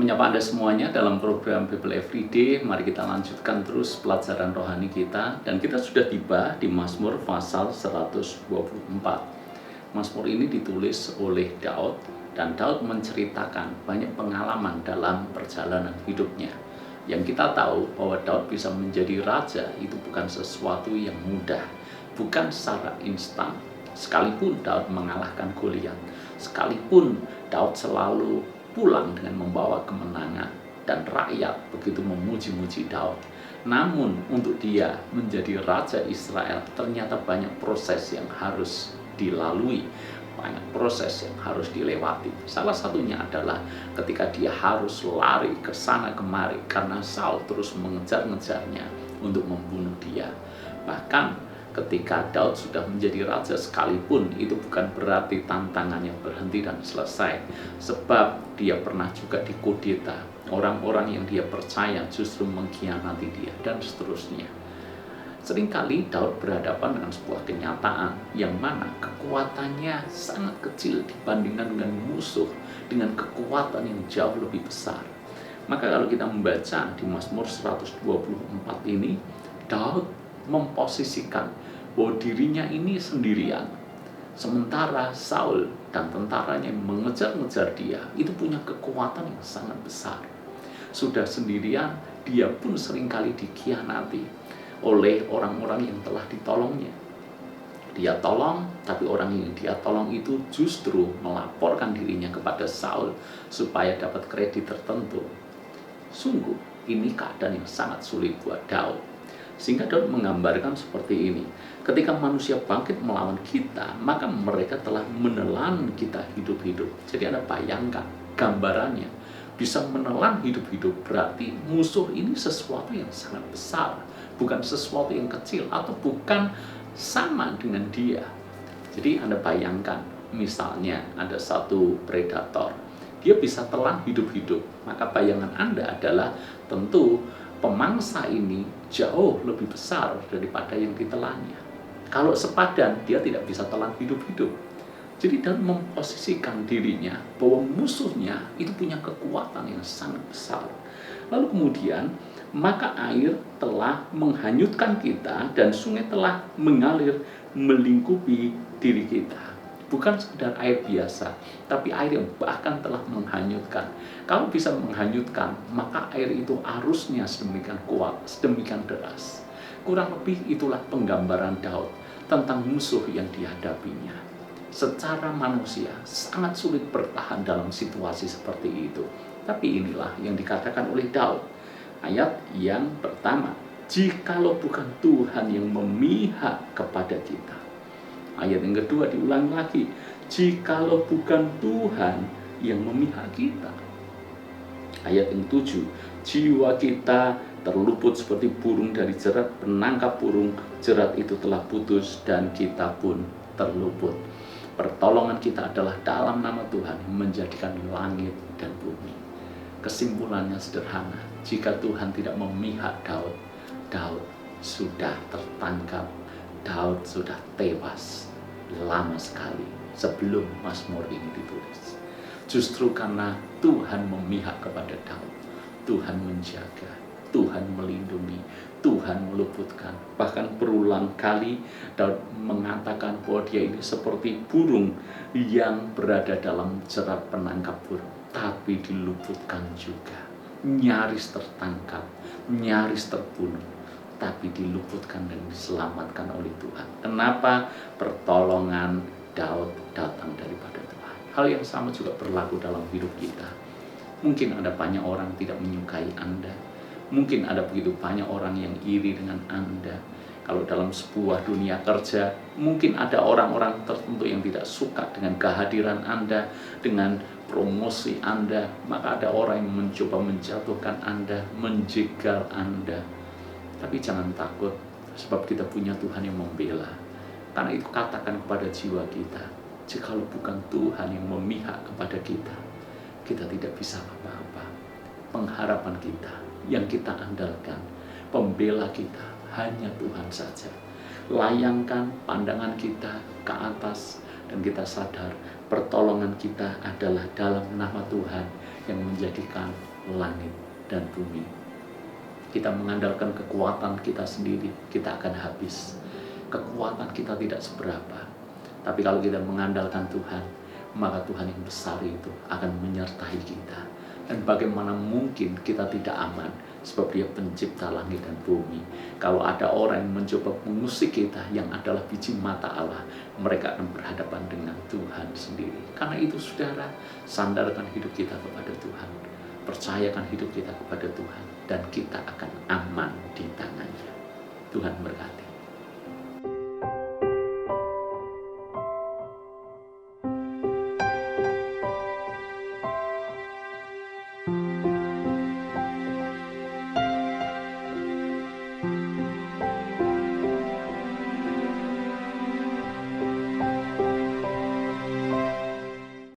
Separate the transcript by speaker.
Speaker 1: Menyapa Anda semuanya dalam program Bible Everyday. Mari kita lanjutkan terus pelajaran rohani kita. Dan kita sudah tiba di Mazmur pasal 124. Mazmur ini ditulis oleh Daud. Dan Daud menceritakan banyak pengalaman dalam perjalanan hidupnya. Yang kita tahu bahwa Daud bisa menjadi raja itu bukan sesuatu yang mudah. Bukan secara instan. Sekalipun Daud mengalahkan Goliat, sekalipun Daud selalu pulang dengan membawa kemenangan dan rakyat begitu memuji-muji Daud. Namun untuk dia menjadi raja Israel ternyata banyak proses yang harus dilalui, banyak proses yang harus dilewati. Salah satunya adalah ketika dia harus lari ke sana kemari karena Saul terus mengejar-ngejarnya untuk membunuh dia. Bahkan ketika Daud sudah menjadi raja sekalipun, itu bukan berarti tantangannya berhenti dan selesai. Sebab dia pernah juga dikudeta. Orang-orang yang dia percaya justru mengkhianati dia, dan seterusnya. Seringkali Daud berhadapan dengan sebuah kenyataan yang mana kekuatannya sangat kecil dibandingkan dengan musuh dengan kekuatan yang jauh lebih besar. Maka kalau kita membaca di Mazmur 124 ini, Daud memposisikan bahwa dirinya ini sendirian, sementara Saul dan tentaranya yang mengejar-ngejar dia itu punya kekuatan yang sangat besar. Sudah sendirian, dia pun seringkali dikhianati oleh orang-orang yang telah ditolongnya. Dia tolong, tapi orang yang dia tolong itu justru melaporkan dirinya kepada Saul supaya dapat kredit tertentu. Sungguh, ini keadaan yang sangat sulit buat Daud. Sehingga Daud menggambarkan seperti ini. Ketika manusia bangkit melawan kita, maka mereka telah menelan kita hidup-hidup. Jadi Anda bayangkan gambarannya. Bisa menelan hidup-hidup berarti musuh ini sesuatu yang sangat besar. Bukan sesuatu yang kecil atau bukan sama dengan dia. Jadi Anda bayangkan, misalnya ada satu predator. Dia bisa telan hidup-hidup. Maka bayangan Anda adalah tentu pemangsa ini jauh lebih besar daripada yang ditelannya. Kalau sepadan, dia tidak bisa telan hidup-hidup. Jadi Daud memposisikan dirinya bahwa musuhnya itu punya kekuatan yang sangat besar. Lalu kemudian, maka air telah menghanyutkan kita dan sungai telah mengalir melingkupi diri kita. Bukan sekedar air biasa, tapi air yang bahkan telah menghanyutkan. Kalau bisa menghanyutkan, maka air itu arusnya sedemikian kuat, sedemikian deras. Kurang lebih itulah penggambaran Daud tentang musuh yang dihadapinya. Secara manusia, sangat sulit bertahan dalam situasi seperti itu. Tapi inilah yang dikatakan oleh Daud. Ayat yang pertama, jikalau bukan Tuhan yang memihak kepada kita. Ayat yang kedua diulang lagi, jikalau bukan Tuhan yang memihak kita. Ayat yang 7, jiwa kita terluput seperti burung dari jerat, penangkap burung, jerat itu telah putus dan kita pun terluput. Pertolongan kita adalah dalam nama Tuhan yang menjadikan langit dan bumi. Kesimpulannya sederhana, jika Tuhan tidak memihak Daud, Daud sudah tertangkap, Daud sudah tewas lama sekali sebelum Mazmur ini ditulis. Justru karena Tuhan memihak kepada Daud, Tuhan menjaga, Tuhan melindungi, Tuhan meluputkan. Bahkan berulang kali Daud mengatakan bahwa dia ini seperti burung yang berada dalam jerat penangkap burung, tapi diluputkan juga, nyaris tertangkap, nyaris terbunuh, tapi diluputkan dan diselamatkan oleh Tuhan. Kenapa? Pertolongan Daud datang daripada Tuhan. Hal yang sama juga berlaku dalam hidup kita. Mungkin ada banyak orang tidak menyukai Anda. Mungkin ada begitu banyak orang yang iri dengan Anda. Kalau dalam sebuah dunia kerja, mungkin ada orang-orang tertentu yang tidak suka dengan kehadiran Anda, dengan promosi Anda. Maka ada orang yang mencoba menjatuhkan Anda, menjegal Anda. Tapi jangan takut, sebab kita punya Tuhan yang membela. Karena itu katakan kepada jiwa kita, jikalau bukan Tuhan yang memihak kepada kita, kita tidak bisa apa-apa. Pengharapan kita, yang kita andalkan, pembela kita, hanya Tuhan saja. Layangkan pandangan kita ke atas, dan kita sadar pertolongan kita adalah dalam nama Tuhan yang menjadikan langit dan bumi. Kita mengandalkan kekuatan kita sendiri, kita akan habis. Kekuatan kita tidak seberapa. Tapi kalau kita mengandalkan Tuhan, maka Tuhan yang besar itu akan menyertai kita. Dan bagaimana mungkin kita tidak aman, sebab Dia pencipta langit dan bumi. Kalau ada orang yang mencoba mengusik kita, yang adalah biji mata Allah, mereka akan berhadapan dengan Tuhan sendiri. Karena itu saudara, sandarkan hidup kita kepada Tuhan, percayakan hidup kita kepada Tuhan, dan kita akan aman di tangannya. Tuhan berkati.